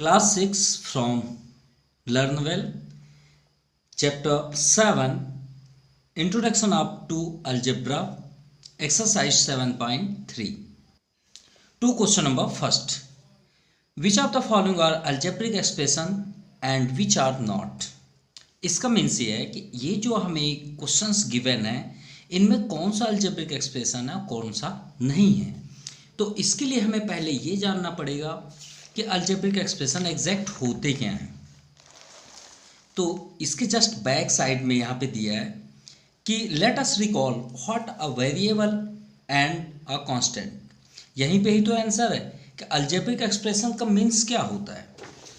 Class 6 from Learn Well, Chapter 7, Introduction up to Algebra, Exercise 7.3. To question number first. Which of the following are algebraic expression and which are not? इसका means ये है कि ये जो हमें questions given है इनमें कौन सा अल्जेब्रिक एक्सप्रेशन है कौन सा नहीं है। तो इसके लिए हमें पहले ये जानना पड़ेगा कि अल्जेब्रिक एक्सप्रेशन एग्जैक्ट होते क्या हैं। तो इसके जस्ट बैक साइड में यहाँ पे दिया है कि let us recall what a variable and a constant. यहीं पे ही तो आंसर है कि अल्जेब्रिक एक्सप्रेशन का मीन्स क्या होता है।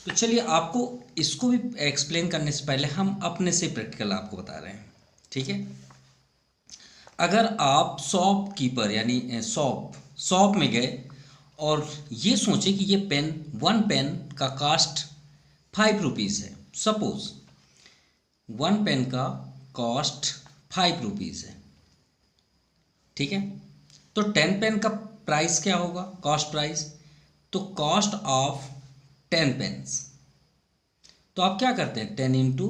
तो चलिए आपको इसको भी एक्सप्लेन करने से पहले हम अपने से प्रैक्टिकल आपको बता रहे हैं, ठीक है। अगर आप शॉपकीपर यानी शॉप में गए और ये सोचे कि ये पेन 1 पेन का कास्ट 5 रुपीज़ है। सपोज 1 पेन का कॉस्ट 5 रुपीज़ है, ठीक है। तो 10 पेन का प्राइस क्या होगा, कॉस्ट प्राइस, तो कॉस्ट ऑफ 10 पेन्स। तो आप क्या करते हैं 10 इंटू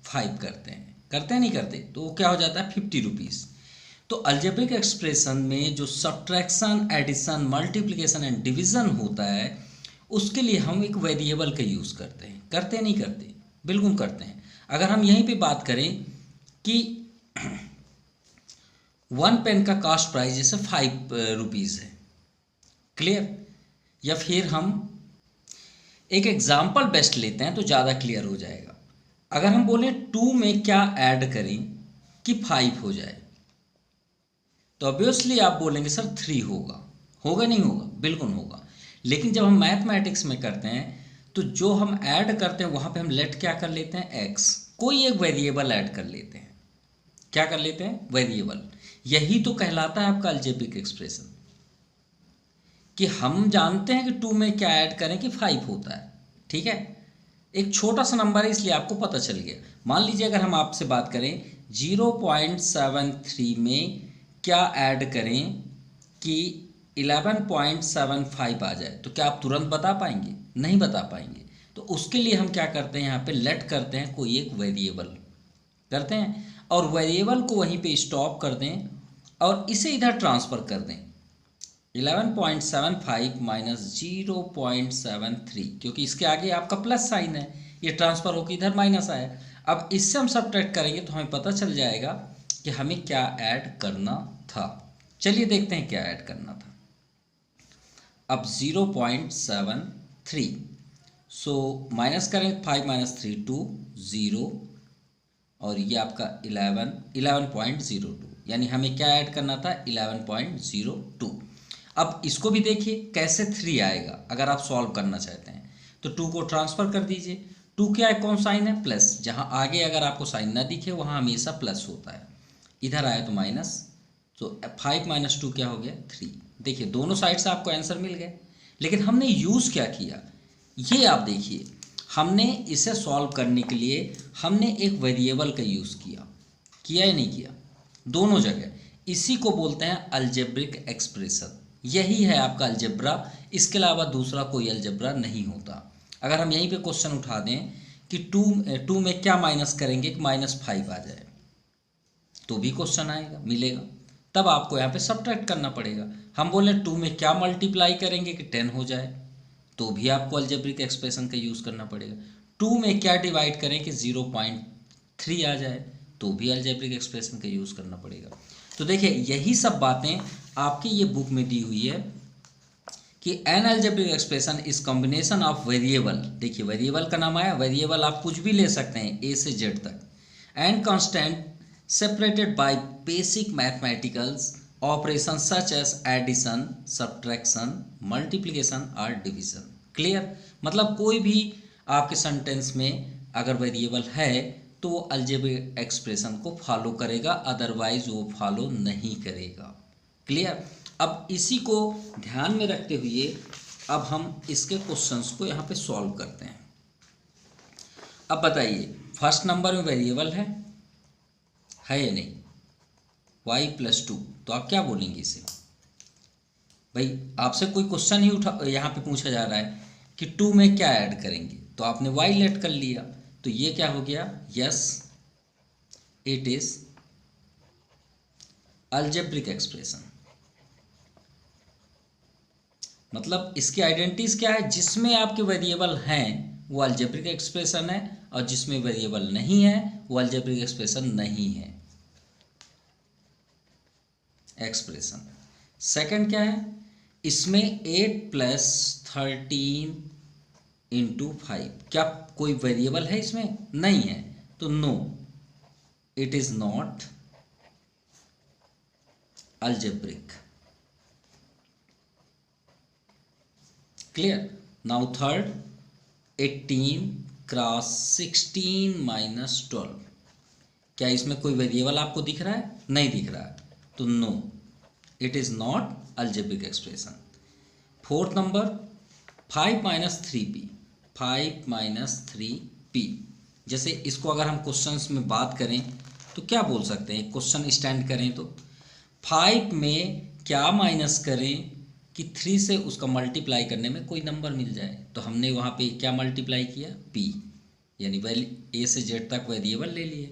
5 करते हैं नहीं करते, तो वो क्या हो जाता है 50 रुपीज़। तो अल्जेब्रिक एक्सप्रेशन में जो subtraction, addition, multiplication and division होता है उसके लिए हम एक वेरिएबल का यूज़ करते हैं, नहीं करते, बिल्कुल करते हैं। अगर हम यहीं पे बात करें कि 1 पेन का कॉस्ट प्राइस जैसे 5 रुपीज़ है, क्लियर। या फिर हम एक एग्जाम्पल बेस्ट लेते हैं तो ज़्यादा क्लियर हो जाएगा। अगर हम बोलें 2 में क्या ऐड करें कि 5 हो जाए, तो ऑब्वियसली आप बोलेंगे सर 3 होगा नहीं होगा, बिल्कुल होगा। लेकिन जब हम मैथमेटिक्स में करते हैं तो जो हम ऐड करते हैं वहाँ पे हम लेट क्या कर लेते हैं x, कोई एक वेरिएबल ऐड कर लेते हैं। क्या कर लेते हैं, वेरिएबल। यही तो कहलाता है आपका अल्जेब्रिक एक्सप्रेशन कि हम जानते हैं कि 2 में क्या ऐड करें कि 5 होता है, ठीक है। एक छोटा सा नंबर है इसलिए आपको पता चल गया। मान लीजिए अगर हम आपसे बात करें 0.73 में क्या ऐड करें कि 11.75 आ जाए, तो क्या आप तुरंत बता पाएंगे, नहीं बता पाएंगे। तो उसके लिए हम क्या करते हैं, यहाँ पे लेट करते हैं कोई एक वेरिएबल करते हैं और वेरिएबल को वहीं पे स्टॉप कर दें और इसे इधर ट्रांसफ़र कर दें 11.75 माइनस 0.73, क्योंकि इसके आगे आपका प्लस साइन है, ये ट्रांसफ़र होकर इधर माइनस आया। अब इससे हम सब्ट्रैक्ट करेंगे तो हमें पता चल जाएगा कि हमें क्या ऐड करना था। चलिए देखते हैं क्या ऐड करना था। अब 0.73, सो माइनस करें 5 माइनस 3 2 0 और ये आपका 11.02, यानी हमें क्या ऐड करना था 11.02। अब इसको भी देखिए कैसे 3 आएगा। अगर आप सॉल्व करना चाहते हैं तो 2 को ट्रांसफ़र कर दीजिए। 2 क्या है, कौन साइन है, प्लस। जहाँ आगे अगर आपको साइन ना दिखे वहाँ हमेशा प्लस होता है, इधर आया तो माइनस। तो 5 माइनस 2 क्या हो गया 3। देखिए दोनों साइड से आपको आंसर मिल गए। लेकिन हमने यूज़ क्या किया ये आप देखिए। हमने इसे सॉल्व करने के लिए हमने एक वेरिएबल का यूज़ किया या नहीं किया, दोनों जगह। इसी को बोलते हैं अल्जेब्रिक एक्सप्रेशन। यही है आपका अलजेब्रा, इसके अलावा दूसरा कोई अलजेब्रा नहीं होता। अगर हम यहीं पे क्वेश्चन उठा दें कि 2 में क्या माइनस करेंगे कि -5 आ जाए, तो भी क्वेश्चन आएगा, मिलेगा। तब आपको यहाँ पे सब्ट्रैक्ट करना पड़ेगा। हम बोले 2 में क्या मल्टीप्लाई करेंगे कि 10 हो जाए, तो भी आपको अल्जेब्रिक एक्सप्रेशन का यूज़ करना पड़ेगा। 2 में क्या डिवाइड करें कि 0.3 आ जाए, तो भी अल्जेब्रिक एक्सप्रेशन का यूज़ करना पड़ेगा। तो देखिए यही सब बातें आपकी ये बुक में दी हुई है कि N algebraic expression is combination of variable. देखिए वेरिएबल का नाम आया, वेरिएबल आप कुछ भी ले सकते हैं ए से जेड तक, and constant separated by basic mathematicals operation such as addition, subtraction, multiplication और डिवीजन। क्लियर, मतलब कोई भी आपके सेंटेंस में अगर वेरिएबल है तो वो अलजेब्रिक एक्सप्रेशन को फॉलो करेगा, अदरवाइज वो फॉलो नहीं करेगा। क्लियर। अब इसी को ध्यान में रखते हुए अब हम इसके क्वेश्चंस को यहाँ पे सॉल्व करते हैं। अब बताइए फर्स्ट नंबर में वेरिएबल है या नहीं, y+2, तो आप क्या बोलेंगे इसे। भाई आपसे कोई क्वेश्चन ही यहाँ पे पूछा जा रहा है कि 2 में क्या ऐड करेंगे, तो आपने y लेट कर लिया, तो ये क्या हो गया, yes it is algebraic expression. मतलब इसकी आइडेंटिटीज क्या है, जिसमें आपके वेरिएबल हैं वो अलजेब्रिक एक्सप्रेशन है, और जिसमें वेरिएबल नहीं है वो अलजेब्रिक एक्सप्रेशन नहीं है। एक्सप्रेशन सेकंड क्या है, इसमें 8 + 13 × 5, क्या कोई वेरिएबल है इसमें, नहीं है, तो no it is not algebraic. Clear. Now third, 18 × 16 - 12, क्या इसमें कोई वेरिएबल आपको दिख रहा है, नहीं दिख रहा है, तो no it is not algebraic expression. Fourth number, 5 - 3p, 5 - 3p, जैसे इसको अगर हम क्वेश्चंस में बात करें तो क्या बोल सकते हैं, क्वेश्चन स्टैंड करें तो 5 में क्या माइनस करें कि 3 से उसका मल्टीप्लाई करने में कोई नंबर मिल जाए, तो हमने वहाँ पे क्या मल्टीप्लाई किया, p, यानी वैल्यू a से z तक वेरिएबल ले लिए,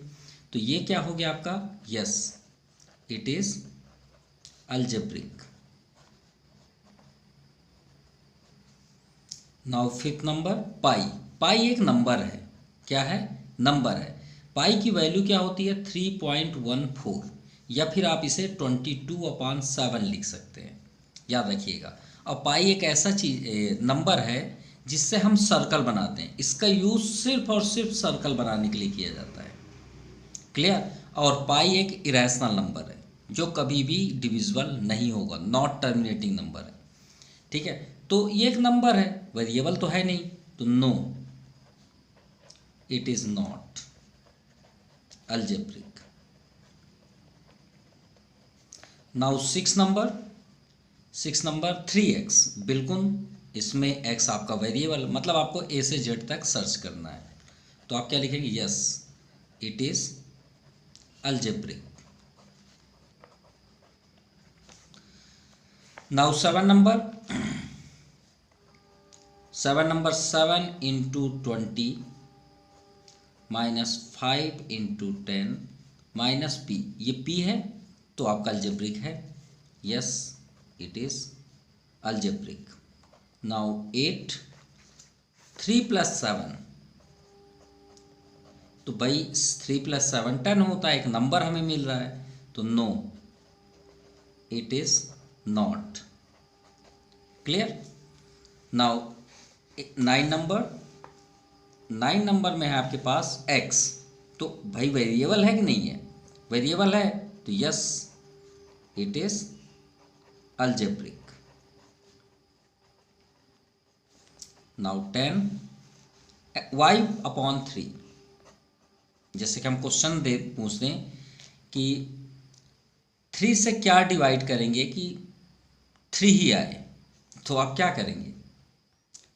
तो ये क्या हो गया आपका, yes it is algebraic. Now fifth number, pi. Pi एक नंबर है, क्या है, नंबर है। पाई की वैल्यू क्या होती है, 3.14, या फिर आप इसे 22/7 लिख सकते हैं, याद रखिएगा। और पाई एक ऐसा चीज नंबर है जिससे हम सर्कल बनाते हैं, इसका यूज सिर्फ और सिर्फ सर्कल बनाने के लिए किया जाता है। क्लियर। और पाई एक इरेशनल नंबर है जो कभी भी डिविजिबल नहीं होगा, नॉट टर्मिनेटिंग नंबर है, ठीक है। तो ये एक नंबर है, वेरिएबल तो है नहीं, तो no it is not algebraic. Now six number, 3x, बिल्कुल इसमें x आपका वेरिएबल, मतलब आपको a से z तक सर्च करना है, तो आप क्या लिखेंगे, yes it is algebraic. Now 7 number, 7 × 20 -5 × 10 - p, ये p है तो आपका अलजेब्रिक है, yes it is algebraic. Now 8, 3 + 7, तो भाई 3 + 7 10 होता है, एक नंबर हमें मिल रहा है, तो no it is not. Clear. Now 9 number, 9 number में है आपके पास x, तो भाई वेरिएबल है कि नहीं है, वेरिएबल है, तो yes it is algebraic. Now 10, y/3, जैसे कि हम क्वेश्चन पूछ दें कि 3 से क्या डिवाइड करेंगे कि 3 ही आए, तो आप क्या करेंगे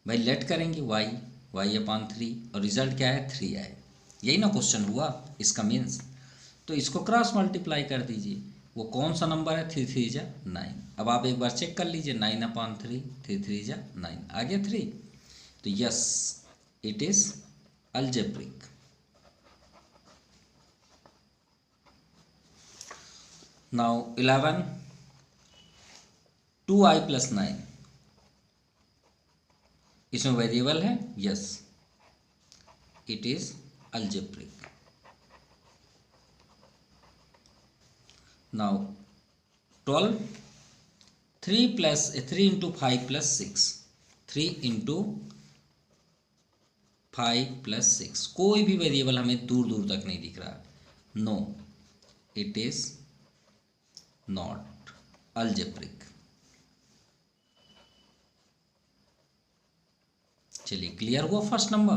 भाई, लेट करेंगे y/3, और रिजल्ट क्या है, 3 आए, यही ना क्वेश्चन हुआ इसका मीन्स। तो इसको क्रॉस मल्टीप्लाई कर दीजिए, वो कौन सा नंबर है, 3 × 3 = 9। अब आप एक बार चेक कर लीजिए, 9/3, 3 × 3 = 9, आ गया 3, तो yes it is algebraic. Now 11, 2i + 9, इसमें वेरिएबल है, yes it is algebraic. Now 12, 3 × 5 + 6, 3 × 5 + 6, कोई भी वेरिएबल हमें दूर दूर तक नहीं दिख रहा, no it is not algebraic. चलिए क्लियर हुआ first number.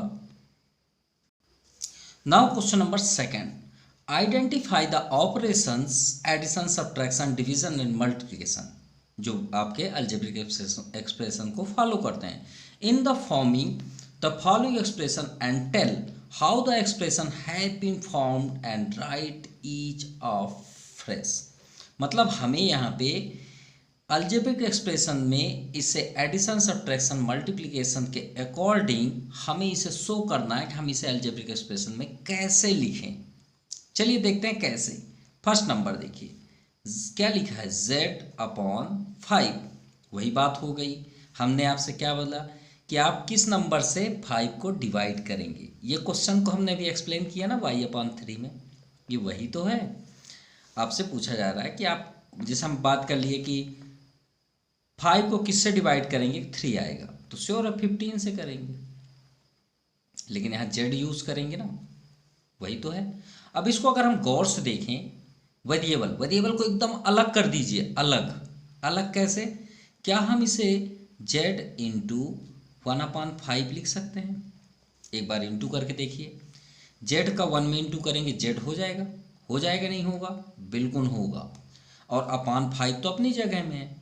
Now question number second, identify the operations addition, subtraction, division and multiplication, जो आपके अलजेब्रिक एक्सप्रेशन को फॉलो करते हैं। In the forming the following expression and tell how the expression have been formed and write each of fresh. मतलब हमें यहाँ पे algebraic expression में इसे एडिशन सब्ट्रैक्शन मल्टीप्लिकेशन के अकॉर्डिंग हमें इसे शो करना है कि हम इसे अलजेब्रिक एक्सप्रेशन में कैसे लिखें। चलिए देखते हैं कैसे। फर्स्ट नंबर देखिए, क्या लिखा है, z/5। वही बात हो गई, हमने आपसे क्या बोला कि आप किस नंबर से 5 को डिवाइड करेंगे। ये क्वेश्चन को हमने अभी एक्सप्लेन किया ना y/3 में, ये वही तो है। आपसे पूछा जा रहा है कि आप, जैसे हम बात कर लिए कि 5 को किससे डिवाइड करेंगे, 3 आएगा, तो श्योर है 15 से करेंगे, लेकिन यहाँ z यूज करेंगे ना, वही तो है। अब इसको अगर हम गौर से देखें, वेरिएबल को एकदम अलग कर दीजिए, अलग अलग कैसे, क्या हम इसे z इंटू 1/5 लिख सकते हैं? एक बार इंटू करके देखिए, z का 1 में इंटू करेंगे z हो जाएगा, हो जाएगा नहीं होगा, बिल्कुल होगा। और अपान 5 तो अपनी जगह में है,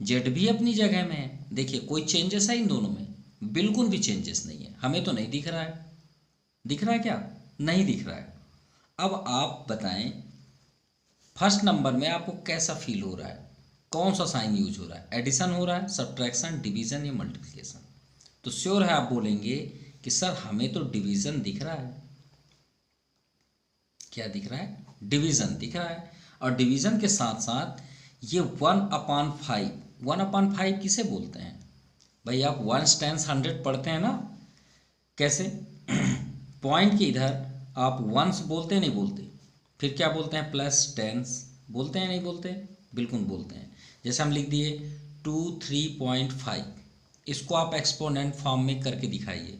z भी अपनी जगह में है। देखिए कोई चेंजेस है इन दोनों में? बिल्कुल भी चेंजेस नहीं है, हमें तो नहीं दिख रहा है। दिख रहा है क्या? नहीं दिख रहा है। अब आप बताएं, फर्स्ट नंबर में आपको कैसा फील हो रहा है, कौन सा साइन यूज हो रहा है, एडिशन हो रहा है, सब्ट्रैक्शन, डिवीजन या मल्टीप्लिकेशन? तो श्योर है आप बोलेंगे कि सर हमें तो डिवीजन दिख रहा है। क्या दिख रहा है? डिवीजन दिख रहा है। और डिवीजन के साथ साथ ये 1/5, 1/5 किसे बोलते हैं भाई? आप 1 टेंस 100 पढ़ते हैं ना, कैसे? पॉइंट के इधर आप वंस बोलते हैं नहीं बोलते? फिर क्या बोलते हैं? प्लस टेंस बोलते हैं नहीं बोलते? बिल्कुल बोलते हैं। जैसे हम लिख दिए 23.5, इसको आप एक्सपोनेंट फॉर्म में करके दिखाइए,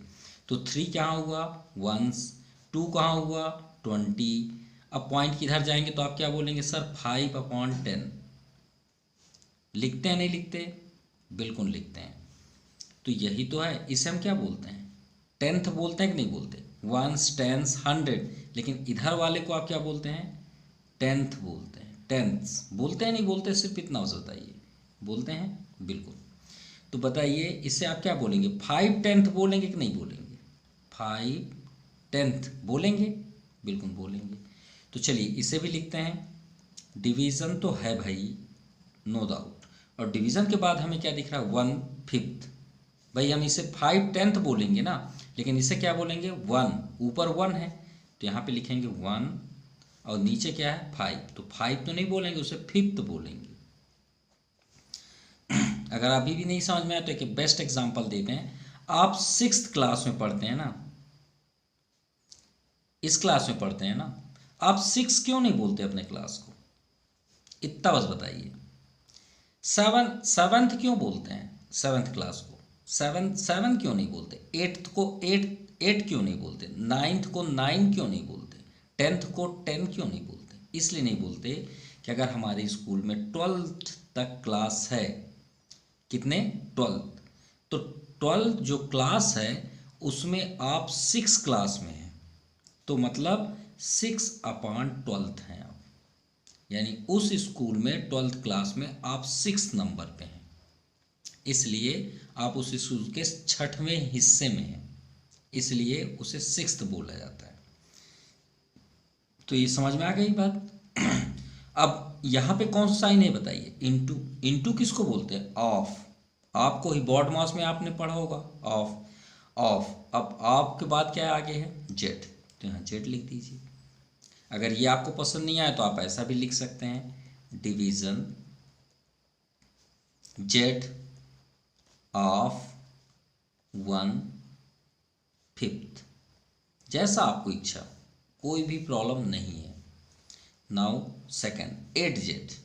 तो 3 कहाँ हुआ? वंस। 2 कहाँ हुआ? 20। अब पॉइंट किधर जाएंगे तो आप क्या बोलेंगे? सर 5/10। लिखते हैं नहीं लिखते? बिल्कुल लिखते हैं। तो यही तो है, इसे हम क्या बोलते हैं? टेंथ बोलते हैं कि नहीं बोलते? वंस, टेंस, 100, लेकिन इधर वाले को आप क्या बोलते हैं? टेंथ बोलते हैं। टेंथ्स बोलते हैं नहीं बोलते? सिर्फ इतना बस बताइए, बोलते हैं? बिल्कुल। तो बताइए इससे आप क्या बोलेंगे? 5/10 बोलेंगे कि नहीं बोलेंगे? 5/10 बोलेंगे? बिल्कुल बोलेंगे। तो चलिए इसे भी लिखते हैं। डिवीज़न तो है भाई, नो डाउट, और डिवीज़न के बाद हमें क्या दिख रहा है? 1/5। भाई हम इसे 5/10 बोलेंगे ना, लेकिन इसे क्या बोलेंगे? 1, ऊपर 1 है तो यहाँ पे लिखेंगे 1, और नीचे क्या है? 5। तो 5 तो नहीं बोलेंगे, उसे 5th बोलेंगे। अगर अभी भी नहीं समझ में आया तो एक बेस्ट एग्जांपल देते हैं। आप 6th क्लास में पढ़ते हैं ना, इस क्लास में पढ़ते हैं ना, आप 6 क्यों नहीं बोलते अपने क्लास को? इतना बस बताइए। 7th क्यों बोलते हैं? 7th क्लास को 7 क्यों नहीं बोलते? 8th को 8 क्यों नहीं बोलते? 9th को 9 क्यों नहीं बोलते? 10th को 10 क्यों नहीं बोलते? इसलिए नहीं बोलते कि अगर हमारे स्कूल में 12th तक क्लास है, कितने? 12th, तो 12th जो क्लास है उसमें आप 6 क्लास में हैं, तो मतलब 6/12 हैं आप, यानी उस स्कूल में 12th क्लास में आप 6 नंबर पे हैं, इसलिए आप उस स्कूल के 6वें हिस्से में हैं, इसलिए उसे 6th बोला जाता है। तो ये समझ में आ गई बात? अब यहाँ पे कौन सा साइन है बताइए? इंटू। इंटू किसको बोलते हैं? ऑफ। आपको ही बोर्ड मास में आपने पढ़ा होगा, ऑफ। ऑफ। अब ऑफ के बाद क्या आगे है? जेड, तो यहाँ जेड लिख दीजिए। अगर ये आपको पसंद नहीं आया तो आप ऐसा भी लिख सकते हैं, डिवीजन जेड ऑफ 1/5, जैसा आपको इच्छा, कोई भी प्रॉब्लम नहीं है। Now second, 8z।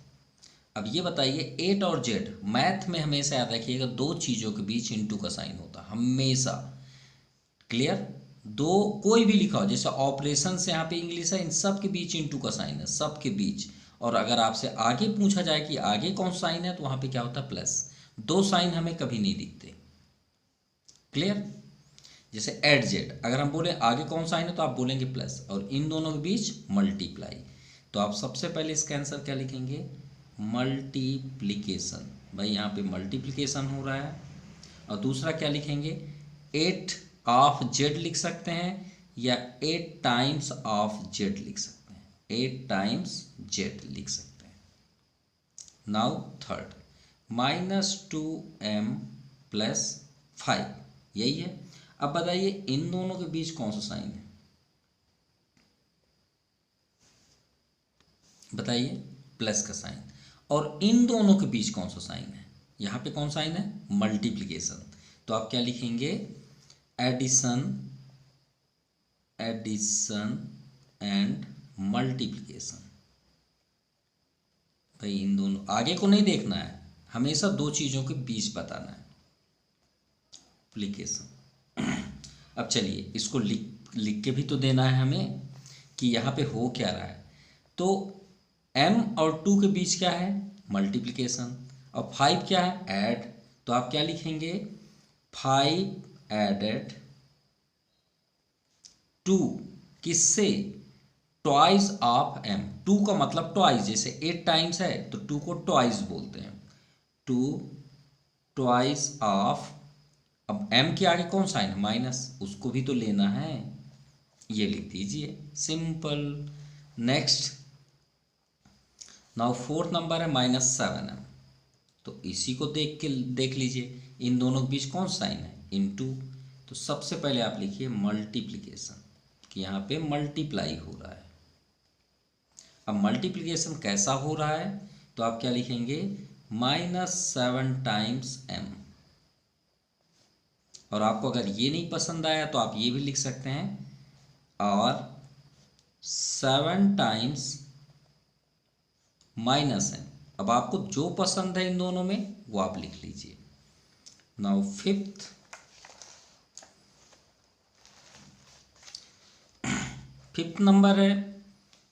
अब ये बताइए 8 और z, मैथ में हमेशा याद रखिएगा दो चीज़ों के बीच इंटू का साइन होता है हमेशा। क्लियर? दो कोई भी लिखा हो, जैसे ऑपरेशन से यहाँ पे इंग्लिश है, इन सब के बीच इंटू का साइन है, सब के बीच। और अगर आपसे आगे पूछा जाए कि आगे कौन सा साइन है, तो वहाँ पे क्या होता है? प्लस। दो साइन हमें कभी नहीं दिखते। क्लियर? जैसे एट जेड, अगर हम बोले आगे कौन सा साइन है तो आप बोलेंगे प्लस, और इन दोनों के बीच मल्टीप्लाई। तो आप सबसे पहले इसका आंसर क्या लिखेंगे? मल्टीप्लिकेशन। भाई यहाँ पे मल्टीप्लिकेशन हो रहा है। और दूसरा क्या लिखेंगे? 8 ऑफ जेड लिख सकते हैं, या 8 टाइम्स ऑफ जेड लिख सकते हैं, 8 टाइम्स जेड लिख सकते हैं। नाउ थर्ड, -2m + 5, यही है। अब बताइए इन दोनों के बीच कौन सा साइन है, बताइए, प्लस का साइन। और इन दोनों के बीच कौन सा साइन है, यहाँ पे कौन साइन है, मल्टीप्लिकेशन। तो आप क्या लिखेंगे, एडिशन, एडिशन एंड मल्टीप्लिकेशन। भाई इन दोनों, आगे को नहीं देखना है, हमेशा दो चीज़ों के बीच बताना है, एप्लीकेशन। अब चलिए इसको लिख लिख के भी तो देना है हमें कि यहाँ पे हो क्या रहा है। तो m और 2 के बीच क्या है, मल्टीप्लिकेशन, और 5 क्या है, ऐड। तो आप क्या लिखेंगे, 5 एडेड 2, किससे, ट्वाइस ऑफ m। 2 का मतलब ट्वाइस, जैसे 8 टाइम्स है तो 2 को ट्वाइस बोलते हैं, 2 ट्वाइस ऑफ। अब m के आगे कौन साइन है, माइनस, उसको भी तो लेना है, ये लिख दीजिए, simple. Next, now fourth number है -7m। तो इसी को देख लीजिए, इन दोनों के बीच कौन साइन है, इनटू। तो सबसे पहले आप लिखिए मल्टीप्लिकेशन, कि यहाँ पे मल्टीप्लाई हो रहा है। अब मल्टीप्लिकेशन कैसा हो रहा है, तो आप क्या लिखेंगे, -7 टाइम्स m। और आपको अगर ये नहीं पसंद आया तो आप ये भी लिख सकते हैं, और 7 टाइम्स -m। अब आपको जो पसंद है इन दोनों में वो आप लिख लीजिए। नाउ फिफ्थ नंबर है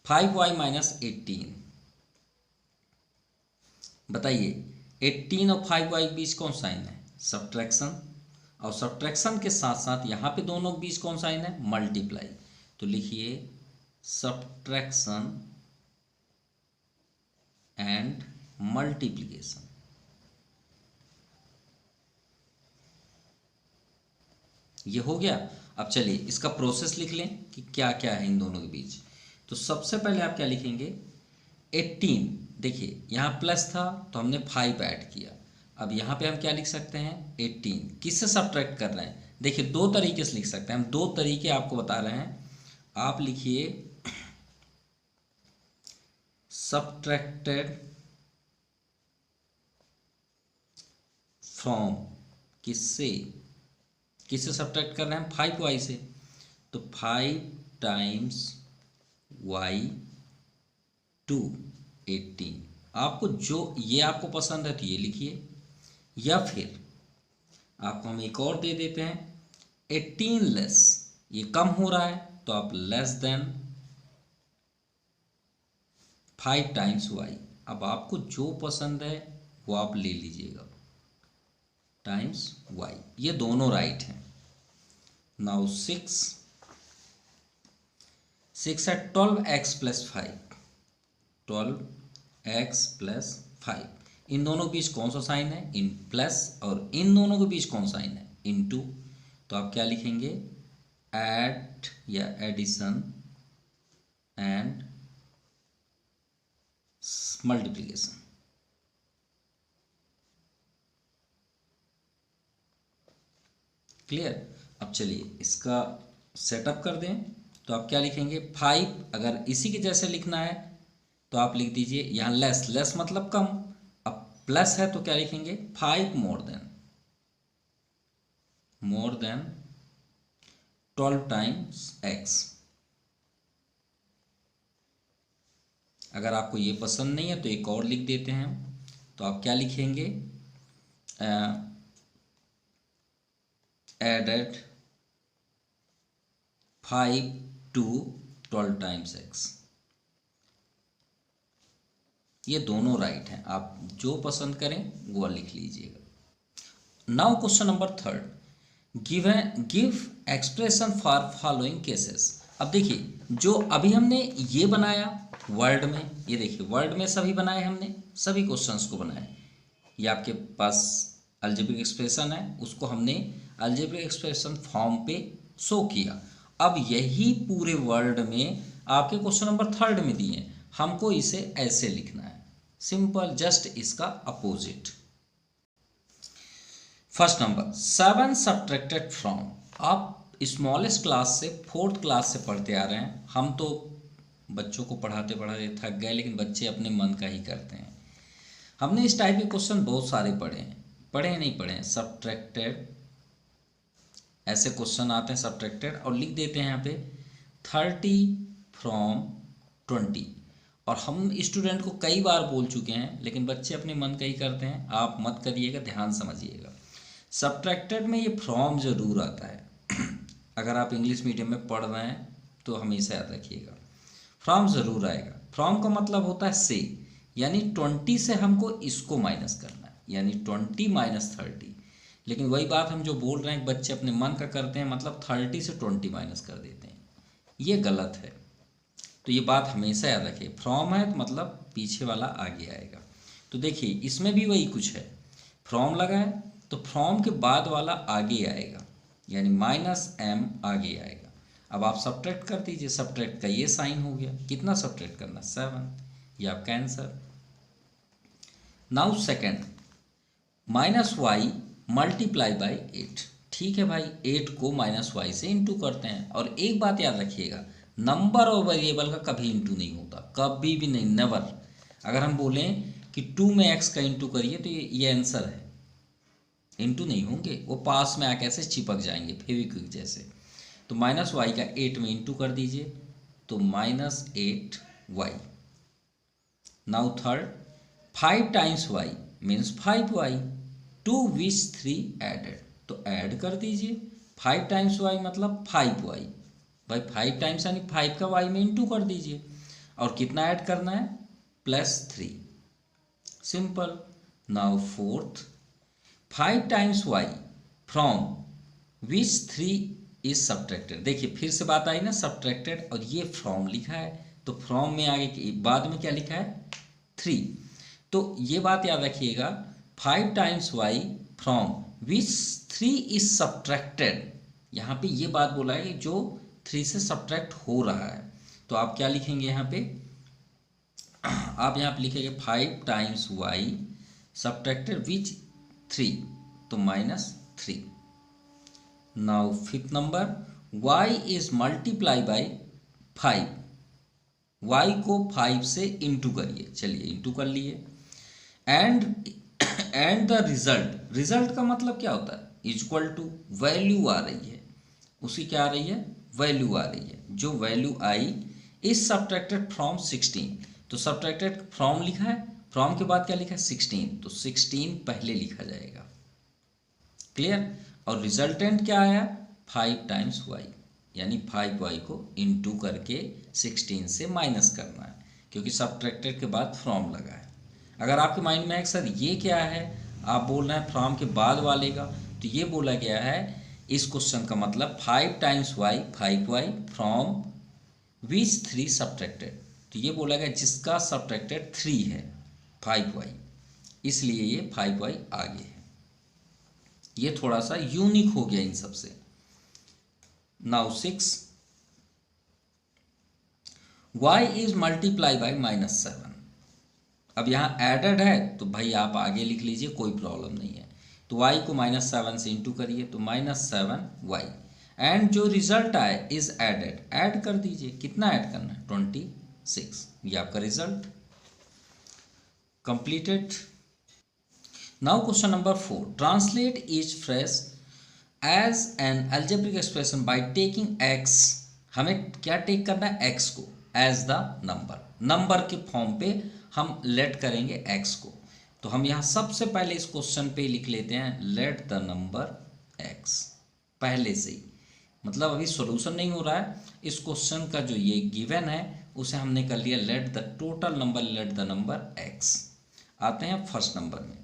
5y - 18। बताइए 18 और 5y के बीच कौन साइन है, सब्ट्रैक्शन। और सब्ट्रैक्शन के साथ साथ यहाँ पे दोनों के बीच कौन साइन है, मल्टीप्लाई। तो लिखिए सब्ट्रैक्शन एंड मल्टीप्लिकेशन। ये हो गया। अब चलिए इसका प्रोसेस लिख लें कि क्या क्या है इन दोनों के बीच। तो सबसे पहले आप क्या लिखेंगे, 18, देखिए यहाँ प्लस था तो हमने 5 ऐड किया। अब यहाँ पे हम क्या लिख सकते हैं, 18, किससे सब्ट्रैक्ट कर रहे हैं, देखिए दो तरीके से लिख सकते हैं हम, दो तरीके आपको बता रहे हैं। आप लिखिए सब्ट्रैक्टेड फ्रॉम, किससे, किससे सब्ट्रैक्ट कर रहे हैं, 5y से। तो 5 टाइम्स y टू 18। आपको जो ये आपको पसंद है तो ये लिखिए, या फिर आपको हम एक और दे देते हैं, 18 लेस, ये कम हो रहा है तो आप लेस देन 5 टाइम्स y। अब आपको जो पसंद है वो आप ले लीजिएगा, टाइम्स y, ये दोनों राइट हैं। नाउ 6 है 12x + 5, 12x + 5। इन दोनों के बीच कौन सा साइन है, इन प्लस, और इन दोनों के बीच कौन साइन है, इनटू। तो आप क्या लिखेंगे, ऐड या एडिशन एंड मल्टीप्लिकेशन। क्लियर। अब चलिए इसका सेटअप कर दें। तो आप क्या लिखेंगे, 5, अगर इसी के जैसे लिखना है तो आप लिख दीजिए यहाँ लेस, लेस मतलब कम। अब प्लस है तो क्या लिखेंगे, 5 मोर देन 12 टाइम्स x। अगर आपको ये पसंद नहीं है तो एक और लिख देते हैं। तो आप क्या लिखेंगे, एडेड 5 टू 12 टाइम्स x। ये दोनों राइट हैं, आप जो पसंद करें वो लिख लीजिएगा। Now question number 3, give expression for following cases. अब देखिए जो अभी हमने ये बनाया वर्ड में, ये देखिए वर्ड में सभी बनाए हमने, सभी क्वेश्चंस को बनाए। ये आपके पास अलजेब्रिक एक्सप्रेशन है, उसको हमने अलजेब्रिक एक्सप्रेशन फॉर्म पे शो किया। अब यही पूरे वर्ड में आपके क्वेश्चन नंबर 3 में दिए, हमको इसे ऐसे लिखना है, सिंपल, जस्ट इसका opposite. First number 7 subtracted from. आप स्मॉलेस्ट क्लास से 4th क्लास से पढ़ते आ रहे हैं। हम तो बच्चों को पढ़ाते पढ़ाते थक गए, लेकिन बच्चे अपने मन का ही करते हैं। हमने इस टाइप के क्वेश्चन बहुत सारे पढ़े नहीं पढ़े हैं। सब्ट्रैक्टेड ऐसे क्वेश्चन आते हैं, सब्ट्रैक्टेड और लिख देते हैं यहाँ पे 30 फ्रॉम 20। और हम स्टूडेंट को कई बार बोल चुके हैं, लेकिन बच्चे अपने मन का ही करते हैं। आप मत करिएगा, ध्यान समझिएगा। सब्ट्रैक्टेड में ये फ्रॉम ज़रूर आता है। अगर आप इंग्लिश मीडियम में पढ़ रहे हैं तो हमेशा याद रखिएगा, फ्रॉम ज़रूर आएगा। फ्रॉम का मतलब होता है से, यानी 20 से हमको इसको माइनस करना है, यानी 20 माइनस 30। लेकिन वही बात हम जो बोल रहे हैं, बच्चे अपने मन का करते हैं, मतलब 30 से 20 माइनस कर देते हैं। ये गलत है, तो ये बात हमेशा याद रखिए। फ्रॉम है तो मतलब पीछे वाला आगे आएगा। तो देखिए इसमें भी वही कुछ है, फ्रॉम लगा है तो फ्रॉम के बाद वाला आगे आएगा, यानी -m आगे आएगा। अब आप सब्ट्रैक्ट कर दीजिए, सब्ट्रैक्ट का ये साइन हो गया। कितना सब्ट्रैक्ट करना? 7। ये आपका answer. Now second, -y multiply by 8। ठीक है भाई, 8 को -y से इंटू करते हैं। और एक बात याद रखिएगा, नंबर और वेरिएबल का कभी इंटू नहीं होता, कभी भी नहीं, नेवर। अगर हम बोलें कि 2 में x का इंटू करिए तो ये आंसर है, इंटू नहीं होंगे, वो पास में आके ऐसे चिपक जाएंगे फेविक्विक जैसे। तो -y का 8 में इंटू कर दीजिए तो -8y। Now third, 5 times y means 5y, to which 3 added, तो ऐड कर दीजिए। 5 टाइम्स y मतलब 5y, भाई 5 टाइम्स यानी 5 का y में इंटू कर दीजिए। और कितना ऐड करना है? +3, simple. Now fourth, 5 times y from which 3 is subtracted. देखिए फिर से बात आई ना, सब्ट्रैक्टेड और ये फ्रॉम लिखा है, तो फ्रॉम में आगे बाद में क्या लिखा है? 3। तो ये बात याद रखिएगा, 5 times y from which 3 is subtracted. यहाँ पे ये बात बोला है कि जो 3 से सब्ट्रैक्ट हो रहा है। तो आप क्या लिखेंगे यहाँ पे? आप यहाँ पे लिखेंगे 5 टाइम्स y सब्ट्रैक्टेड विच 3, तो -3। Now fifth number, y is multiply by 5। y को 5 से इंटू करिए, चलिए इंटू कर लिए। एंड द रिजल्ट, रिजल्ट का मतलब क्या होता है? इक्वल टू वैल्यू आ रही है, उसकी क्या आ रही है? वैल्यू आ रही है। जो value I is subtracted from 16, तो सब्ट्रैक्टेड फ्रॉम लिखा है, फ्रॉम के बाद क्या लिखा है? 16, तो 16 पहले लिखा जाएगा। क्लियर? और रिजल्टेंट क्या आया? 5 टाइम्स y, यानी 5y को इंटू करके 16 से माइनस करना है, क्योंकि सब्ट्रैक्टेड के बाद फ्रॉम लगा है। अगर आपके माइंड में है सर ये क्या है, आप बोल रहे हैं फ्रॉम के बाद वाले का, तो ये बोला गया है इस क्वेश्चन का मतलब 5 times y 5y from which 3 subtracted. तो ये बोला गया जिसका सब्ट्रैक्टेड 3 है 5y, इसलिए ये 5y आगे है। ये थोड़ा सा यूनिक हो गया इन सबसे। Now 6, y is multiply by -7। अब यहाँ एडेड है तो भाई आप आगे लिख लीजिए, कोई प्रॉब्लम नहीं है। तो y को -7 से इंटू करिए तो -7y। एंड जो रिजल्ट आए इज एडेड, ऐड कर दीजिए। कितना ऐड करना है? 26। ये आपका result completed. Now question number 4, translate each phrase as an algebraic expression by taking x। हमें क्या टेक करना है? x को एज द नंबर, नंबर के फॉर्म पे हम लेट करेंगे x को। तो हम यहाँ सबसे पहले इस क्वेश्चन पे लिख लेते हैं लेट द नंबर x, पहले से ही, मतलब अभी सॉल्यूशन नहीं हो रहा है। इस क्वेश्चन का जो ये गिवन है उसे हमने कर लिया let the total number, let the number x। आते हैं फर्स्ट नंबर में,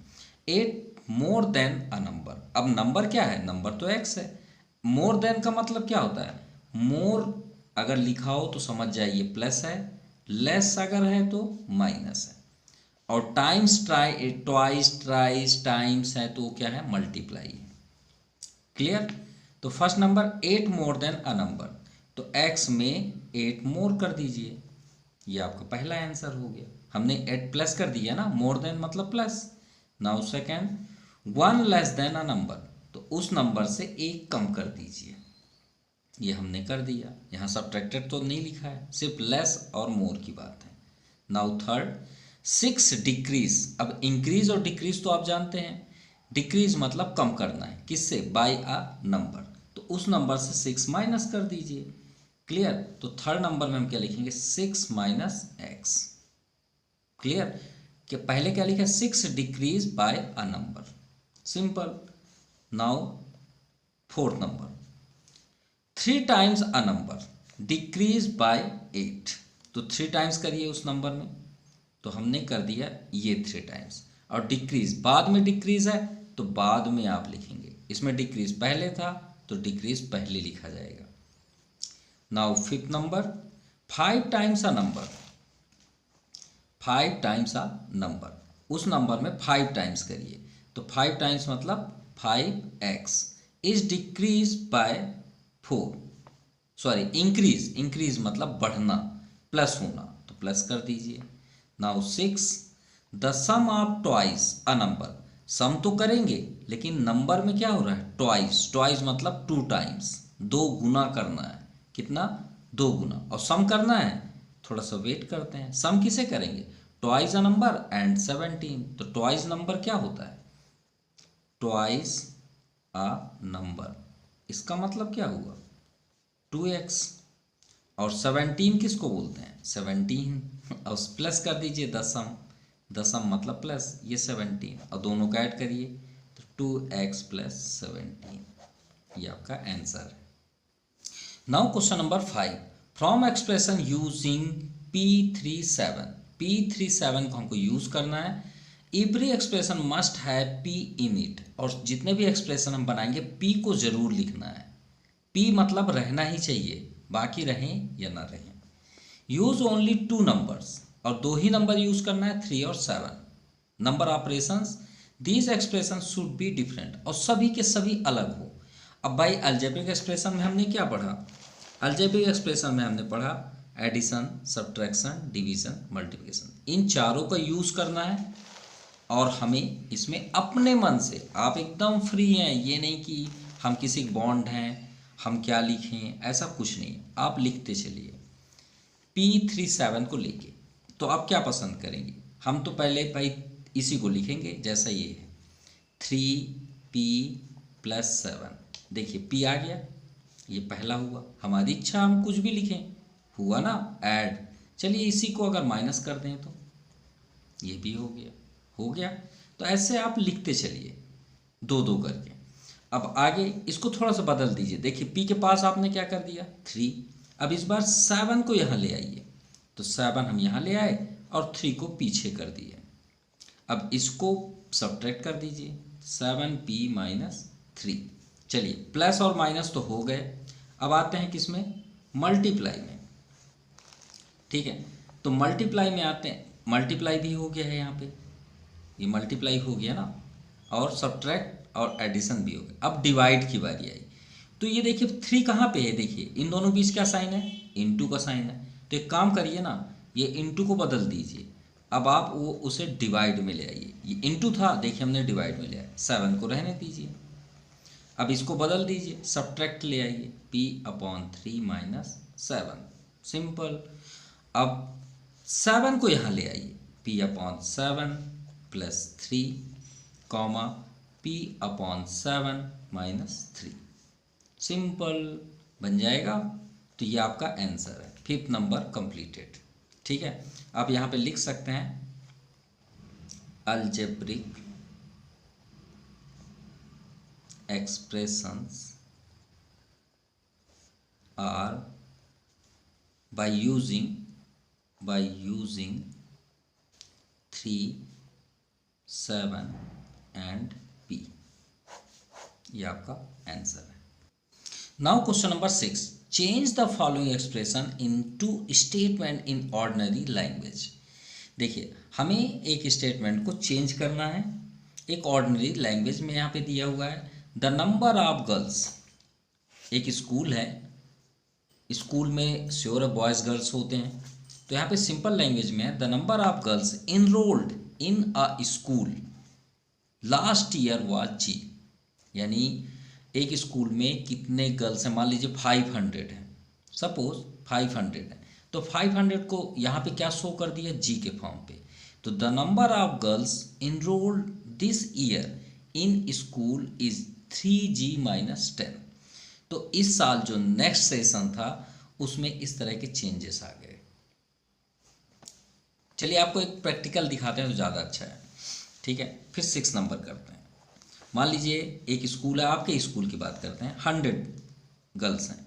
8 मोर देन अ नंबर। अब नंबर क्या है? नंबर तो x है। मोर देन का मतलब क्या होता है? मोर अगर लिखा हो तो समझ जाइए प्लस है, लेस अगर है तो माइनस है, और टाइम्स ट्वाइस ट्राइस टाइम्स है तो क्या है? मल्टीप्लाई है। क्लियर? तो first number 8 more than a number, तो x में 8 मोर कर दीजिए, ये आपका पहला आंसर हो गया। हमने 8 प्लस कर दिया ना, मोर देन मतलब plus. Now second, 1 less than a number, तो उस नंबर से एक कम कर दीजिए। ये हमने कर दिया, यहाँ सब्ट्रैक्टेड तो नहीं लिखा है, सिर्फ लेस और मोर की बात है। Now third, 6 decrease. अब इंक्रीज और डिक्रीज तो आप जानते हैं, डिक्रीज मतलब कम करना है, किससे? बाय अ नंबर, तो उस नंबर से 6 माइनस कर दीजिए। क्लियर? तो थर्ड नंबर में हम क्या लिखेंगे? 6 माइनस एक्स। क्लियर? कि पहले क्या लिखा? 6 decrease by a number, simple. Now fourth number, 3 times a number decrease by 8, तो 3 टाइम्स करिए उस नंबर में, तो हमने कर दिया ये 3 टाइम्स। और डिक्रीज बाद में डिक्रीज है तो बाद में आप लिखेंगे, इसमें डिक्रीज पहले था तो डिक्रीज पहले लिखा जाएगा। Now fifth number, 5 times a number, 5 times a number, उस नंबर में 5 टाइम्स करिए, तो 5 टाइम्स मतलब 5x is decrease by 4, sorry increase, increase मतलब बढ़ना, प्लस होना, तो प्लस कर दीजिए। Now 6, the sum of twice a number, sum तो करेंगे लेकिन नंबर में क्या हो रहा है? ट्वाइस, ट्वाइस मतलब 2 टाइम्स, 2 गुना करना है। कितना? 2 गुना। और सम करना है, थोड़ा सा वेट करते हैं, सम किसे करेंगे? ट्वाइस अ नंबर एंड 17, तो ट्वाइस नंबर क्या होता है? ट्वाइस अ नंबर, इसका मतलब क्या हुआ? 2x। और 17 किसको बोलते हैं? 17, और प्लस कर दीजिए दसम, दसम मतलब प्लस, ये 17 और दोनों का ऐड करिए तो 2x प्लस 17, ये आपका आंसर है। Now question number 5, from expression using P37, P37 को हमको यूज करना है। Every expression must have P in it, और जितने भी एक्सप्रेशन हम बनाएंगे P को जरूर लिखना है। P मतलब रहना ही चाहिए, बाकी रहें या ना रहें। यूज ओनली 2 नंबर्स, और 2 ही नंबर यूज करना है, 3 और 7। Number operations, these expression should be different, और सभी के सभी अलग हो। अब भाई अलजेब्रिक एक्सप्रेशन में हमने क्या पढ़ा? अलजेब्रिक एक्सप्रेशन में हमने पढ़ा एडिशन, सब्ट्रैक्शन, डिवीजन, मल्टीप्लिकेशन, इन चारों का यूज करना है। और हमें इसमें अपने मन से, आप एकदम फ्री हैं, ये नहीं कि हम किसी बॉन्ड हैं, हम क्या लिखें, ऐसा कुछ नहीं, आप लिखते चलिए P37 को लेके। तो आप क्या पसंद करेंगे? हम तो पहले भाई इसी को लिखेंगे जैसा ये है, 3P + 7। देखिए P आ गया, ये पहला हुआ, हमारी इच्छा हम कुछ भी लिखें, हुआ ना ऐड। चलिए इसी को अगर माइनस कर दें तो ये भी हो गया, हो गया। तो ऐसे आप लिखते चलिए 2-2 करके। अब आगे इसको थोड़ा सा बदल दीजिए, देखिए P के पास आपने क्या कर दिया? 3। अब इस बार 7 को यहाँ ले आइए, तो 7 हम यहाँ ले आए और 3 को पीछे कर दिए। अब इसको सब्ट्रैक्ट कर दीजिए, 7P - 3। चलिए प्लस और माइनस तो हो गए, अब आते हैं किस में? मल्टीप्लाई में। ठीक है, तो मल्टीप्लाई में आते हैं, मल्टीप्लाई भी हो गया है यहाँ पे, ये मल्टीप्लाई हो गया ना, और सब्ट्रैक्ट और एडिशन भी हो गया। अब डिवाइड की बारी आई, तो ये देखिए 3 कहाँ पे है? देखिए इन दोनों बीच क्या साइन है? इनटू का साइन है। तो एक काम करिए ना, ये इनटू को बदल दीजिए, अब आप वो उसे डिवाइड में ले आइए। ये इनटू था, देखिए हमने डिवाइड में ले आया, 7 को रहने दीजिए। अब इसको बदल दीजिए, सब्ट्रैक्ट ले आइए, P/3 - 7, सिंपल। अब 7 को यहाँ ले आइए, P/7 + 3, P/7 - 3, सिंपल बन जाएगा। तो ये आपका आंसर है, 5th नंबर कंप्लीटेड। ठीक है, आप यहाँ पे लिख सकते हैं algebraic expressions are by using 3, 7 and P, ये आपका आंसर है। Now question number 6, change the following expression into statement in ordinary language. देखिए हमें एक स्टेटमेंट को चेंज करना है एक ऑर्डिनरी लैंग्वेज में। यहाँ पे दिया हुआ है द नंबर ऑफ गर्ल्स, एक स्कूल है, स्कूल में श्योर बॉयज़ गर्ल्स होते हैं, तो यहाँ पे सिंपल लैंग्वेज में है the number of girls enrolled in a school last year was G, यानी एक स्कूल में कितने गर्ल्स हैं, मान लीजिए 500 हैं, सपोज 500 है, तो 500 को यहाँ पे क्या शो कर दिया, जी के फॉर्म पे। तो the number of girls enrolled this year in school is 3G-10। तो इस साल जो नेक्स्ट सेशन था उसमें इस तरह के चेंजेस आ गए। चलिए आपको एक प्रैक्टिकल दिखाते हैं तो ज़्यादा अच्छा है, ठीक है। फिर 6 नंबर करते हैं। मान लीजिए एक स्कूल है, आपके स्कूल की बात करते हैं, 100 गर्ल्स हैं।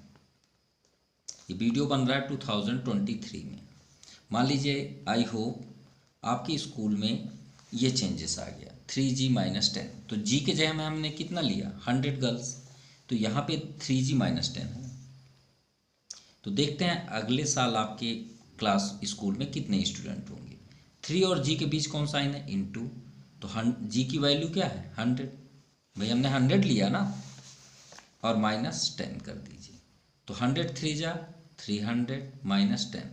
ये वीडियो बन रहा है 2023 में। मान लीजिए आई होप आपके स्कूल में ये चेंजेस आ गया 3G-10। तो जी के जगह में हमने कितना लिया, 100 गर्ल्स, तो यहाँ पे 3G-10 है। तो देखते हैं अगले साल आपके क्लास स्कूल में कितने स्टूडेंट होंगे। 3 और जी के बीच कौन साइन है, इनटू। तो जी की वैल्यू क्या है, 100, भाई हमने 100 लिया ना, और -10 कर दीजिए। तो 100 3 जा 300 -10,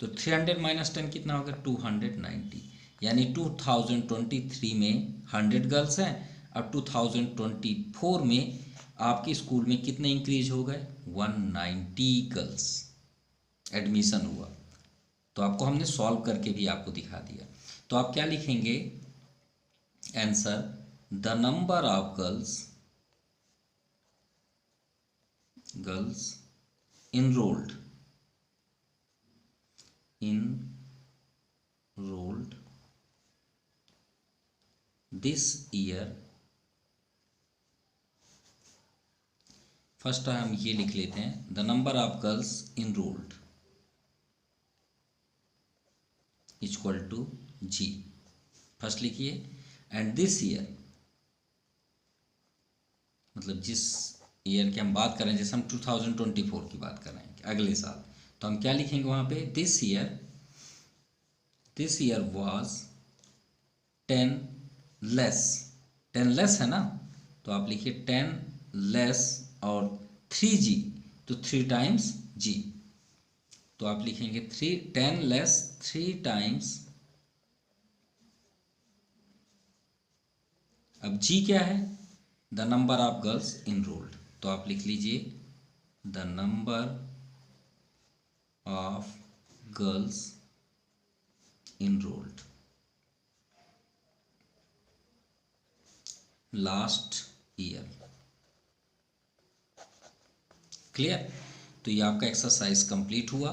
तो 300 -10 कितना हो गया, 290। यानी 2023 में 100 गर्ल्स हैं, और 2024 में आपके स्कूल में कितने इंक्रीज हो गए, 190 गर्ल्स एडमिशन हुआ। तो आपको हमने सॉल्व करके भी आपको दिखा दिया। तो आप क्या लिखेंगे, answer the number of girls enrolled this year, first हम ये लिख लेते हैं, the number of girls enrolled equal to जी, फर्स्ट लिखिए। एंड दिस ईयर, मतलब जिस ईयर की हम बात कर रहे हैं, जैसे हम 2024 की बात कर रहे हैं अगले साल, तो हम क्या लिखेंगे वहाँ पे, this year was 10 less, 10 less है ना, तो आप लिखिए 10 लेस और 3G, तो 3 टाइम्स जी। तो आप लिखेंगे 10 लेस 3 टाइम्स, अब जी क्या है, the number of girls enrolled, तो आप लिख लीजिए the number of girls enrolled last year. Clear. तो ये आपका एक्सरसाइज कंप्लीट हुआ।